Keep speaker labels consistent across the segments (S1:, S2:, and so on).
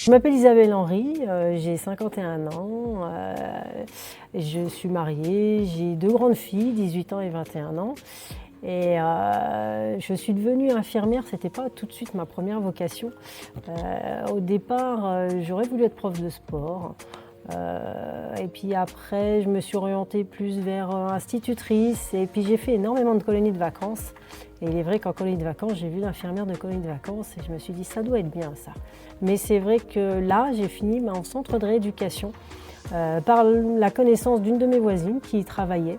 S1: Je m'appelle Isabelle Henry, j'ai 51 ans, je suis mariée, j'ai 2 grandes filles, 18 ans et 21 ans. Et je suis devenue infirmière, c'était pas tout de suite ma première vocation. Au départ, j'aurais voulu être prof de sport. Et puis après, je me suis orientée plus vers institutrice. Et puis j'ai fait énormément de colonies de vacances. Et il est vrai qu'en colonie de vacances, j'ai vu l'infirmière de colonie de vacances et je me suis dit, ça doit être bien ça. Mais c'est vrai que là, j'ai fini en centre de rééducation par la connaissance d'une de mes voisines qui y travaillait.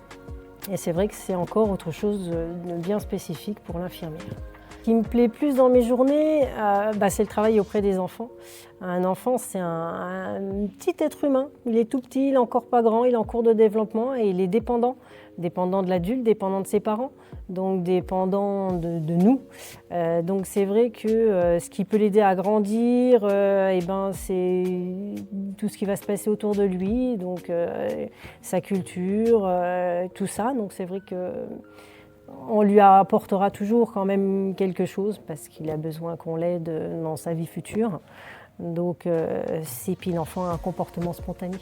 S1: Et c'est vrai que c'est encore autre chose de bien spécifique pour l'infirmière. Ce qui me plaît plus dans mes journées, c'est le travail auprès des enfants. Un enfant, c'est un petit être humain. Il est tout petit, il n'est encore pas grand, il est en cours de développement et il est dépendant. Dépendant de l'adulte, dépendant de ses parents, donc dépendant de nous. Donc c'est vrai que ce qui peut l'aider à grandir, c'est tout ce qui va se passer autour de lui, donc sa culture, tout ça. Donc c'est vrai que on lui apportera toujours quand même quelque chose parce qu'il a besoin qu'on l'aide dans sa vie future. Donc, puis l'enfant a un comportement spontané.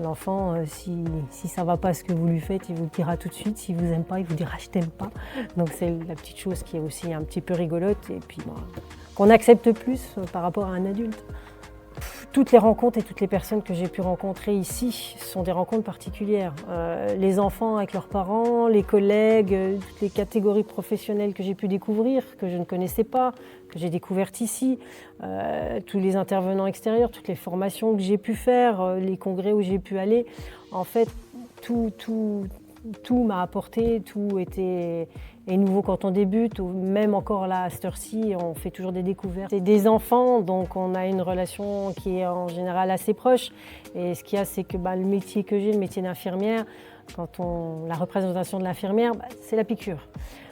S1: L'enfant, si ça ne va pas ce que vous lui faites, il vous le dira tout de suite. S'il ne vous aime pas, il vous dira « je t'aime pas ». Donc c'est la petite chose qui est aussi un petit peu rigolote et puis qu'on accepte plus par rapport à un adulte. Toutes les rencontres et toutes les personnes que j'ai pu rencontrer ici sont des rencontres particulières. Les enfants avec leurs parents, les collègues, toutes les catégories professionnelles que j'ai pu découvrir, que je ne connaissais pas, que j'ai découvertes ici, tous les intervenants extérieurs, toutes les formations que j'ai pu faire, les congrès où j'ai pu aller. En fait, tout m'a apporté, tout était nouveau quand on débute, ou même encore là à cette heure-ci, on fait toujours des découvertes. C'est des enfants, donc on a une relation qui est en général assez proche. Et ce qu'il y a, c'est que le métier que j'ai, le métier d'infirmière, la représentation de l'infirmière, c'est la piqûre.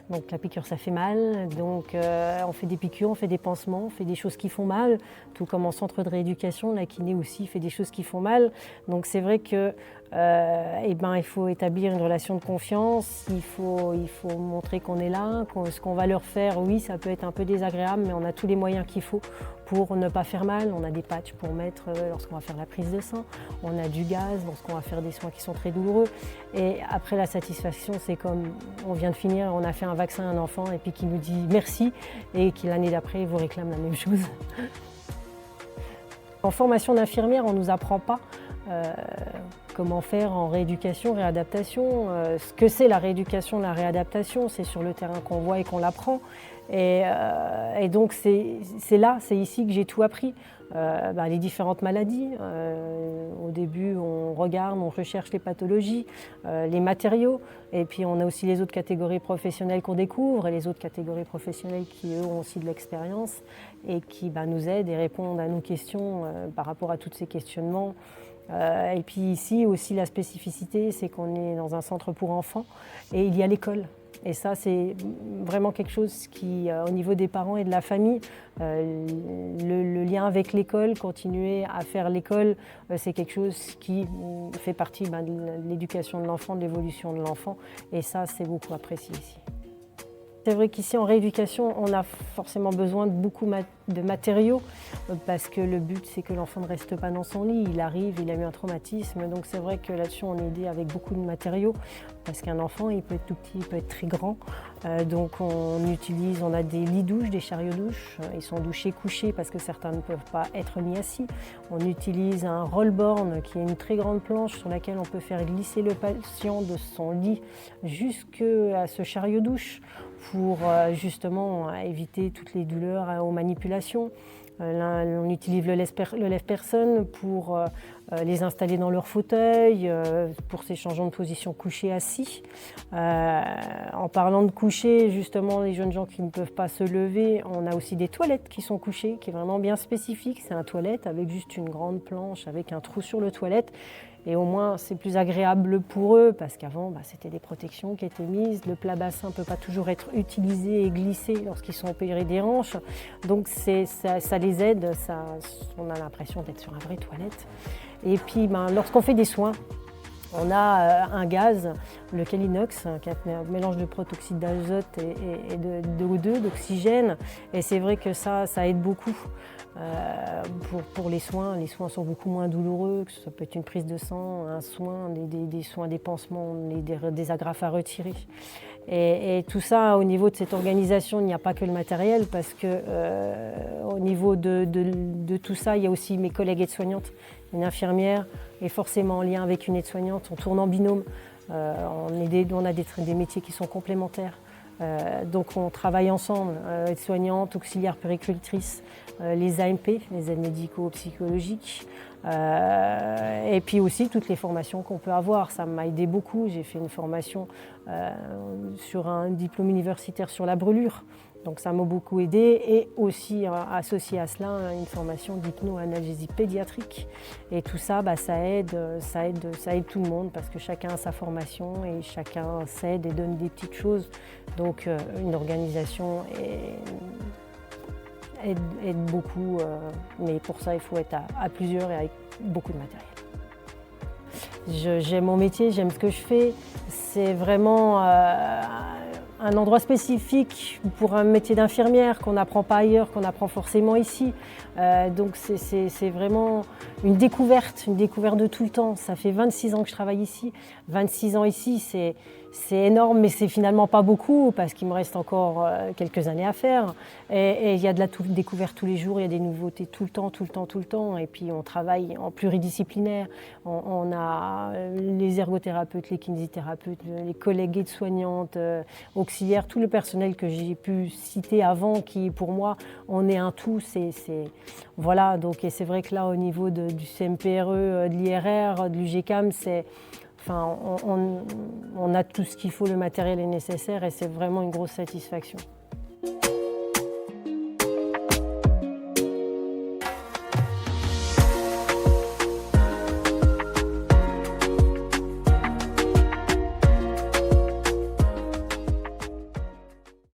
S1: Donc la piqûre, ça fait mal, donc on fait des piqûres, on fait des pansements, on fait des choses qui font mal, tout comme en centre de rééducation, la kiné aussi fait des choses qui font mal. Donc c'est vrai que il faut établir une relation de confiance, il faut montrer qu'on est là, ce qu'on va leur faire, oui, ça peut être un peu désagréable, mais on a tous les moyens qu'il faut pour ne pas faire mal. On a des patchs pour mettre lorsqu'on va faire la prise de sang, on a du gaz lorsqu'on va faire des soins qui sont très douloureux. Et après la satisfaction, c'est comme on vient de finir, on a fait un vaccin à un enfant et puis qui nous dit merci et qui l'année d'après vous réclame la même chose. En formation d'infirmière, on ne nous apprend pas comment faire en rééducation, réadaptation. Ce que c'est la rééducation, la réadaptation, c'est sur le terrain qu'on voit et qu'on l'apprend. Et donc c'est ici que j'ai tout appris. Les différentes maladies. Au début, on regarde, on recherche les pathologies, les matériaux. Et puis on a aussi les autres catégories professionnelles qu'on découvre et les autres catégories professionnelles qui, eux, ont aussi de l'expérience et qui nous aident et répondent à nos questions par rapport à tous ces questionnements. Et puis ici aussi la spécificité, c'est qu'on est dans un centre pour enfants et il y a l'école. Et ça, c'est vraiment quelque chose qui, au niveau des parents et de la famille, le lien avec l'école, continuer à faire l'école, c'est quelque chose qui fait partie de l'éducation de l'enfant, de l'évolution de l'enfant. Et ça, c'est beaucoup apprécié ici. C'est vrai qu'ici en rééducation, on a forcément besoin de beaucoup de matériaux parce que le but c'est que l'enfant ne reste pas dans son lit, il arrive, il a eu un traumatisme, donc c'est vrai que là-dessus on est aidé avec beaucoup de matériaux parce qu'un enfant il peut être tout petit, il peut être très grand, donc on a des lits douches, des chariots douches, ils sont douchés couchés parce que certains ne peuvent pas être mis assis. On utilise un roll-borne qui est une très grande planche sur laquelle on peut faire glisser le patient de son lit jusqu'à ce chariot douche pour justement éviter toutes les douleurs aux manipulations. On utilise le lève-personne pour les installer dans leur fauteuil, pour ces changements de position couché-assis. En parlant de coucher, justement, les jeunes gens qui ne peuvent pas se lever, on a aussi des toilettes qui sont couchées, qui est vraiment bien spécifique. C'est un toilette avec juste une grande planche, avec un trou sur le toilette. Et au moins, c'est plus agréable pour eux parce qu'avant, c'était des protections qui étaient mises. Le plat-bassin ne peut pas toujours être utilisé et glissé lorsqu'ils sont opérés des hanches. Donc, ça les aide. On a l'impression d'être sur une vraie toilette. Et puis, lorsqu'on fait des soins, On a un gaz, le Calinox, qui est un mélange de protoxyde d'azote et de O2, d'oxygène. Et c'est vrai que ça aide beaucoup pour les soins. Les soins sont beaucoup moins douloureux, que ça peut être une prise de sang, un soin, des soins, des pansements, des agrafes à retirer. Et tout ça, au niveau de cette organisation, il n'y a pas que le matériel, parce que au niveau de tout ça, il y a aussi mes collègues aides-soignantes. Une infirmière est forcément en lien avec une aide-soignante, on tourne en binôme, on a des métiers qui sont complémentaires. Donc on travaille ensemble, aides-soignantes, auxiliaires puéricultrices, les AMP, les aides médico-psychologiques, et puis aussi toutes les formations qu'on peut avoir. Ça m'a aidé beaucoup, j'ai fait une formation sur un diplôme universitaire sur la brûlure. Donc ça m'a beaucoup aidé, et aussi associé à cela une formation d'hypno-analgésie pédiatrique. Et tout ça, ça aide tout le monde, parce que chacun a sa formation et chacun s'aide et donne des petites choses. Donc une organisation aide beaucoup, mais pour ça il faut être à plusieurs et avec beaucoup de matériel. J'aime mon métier, j'aime ce que je fais. C'est vraiment un endroit spécifique pour un métier d'infirmière qu'on n'apprend pas ailleurs, qu'on apprend forcément ici. Donc c'est vraiment une découverte de tout le temps. Ça fait 26 ans que je travaille ici. 26 ans ici, c'est énorme, mais c'est finalement pas beaucoup, parce qu'il me reste encore quelques années à faire. Et il y a de la découverte tous les jours, il y a des nouveautés tout le temps. Et puis on travaille en pluridisciplinaire. On a les ergothérapeutes, les kinésithérapeutes, les collègues aides-soignantes, auxiliaires, tout le personnel que j'ai pu citer avant, qui pour moi, on est un tout. Voilà, donc, et c'est vrai que là, au niveau du CMPRE, de l'IRR, de l'UGCAM, on a tout ce qu'il faut, le matériel est nécessaire, et c'est vraiment une grosse satisfaction.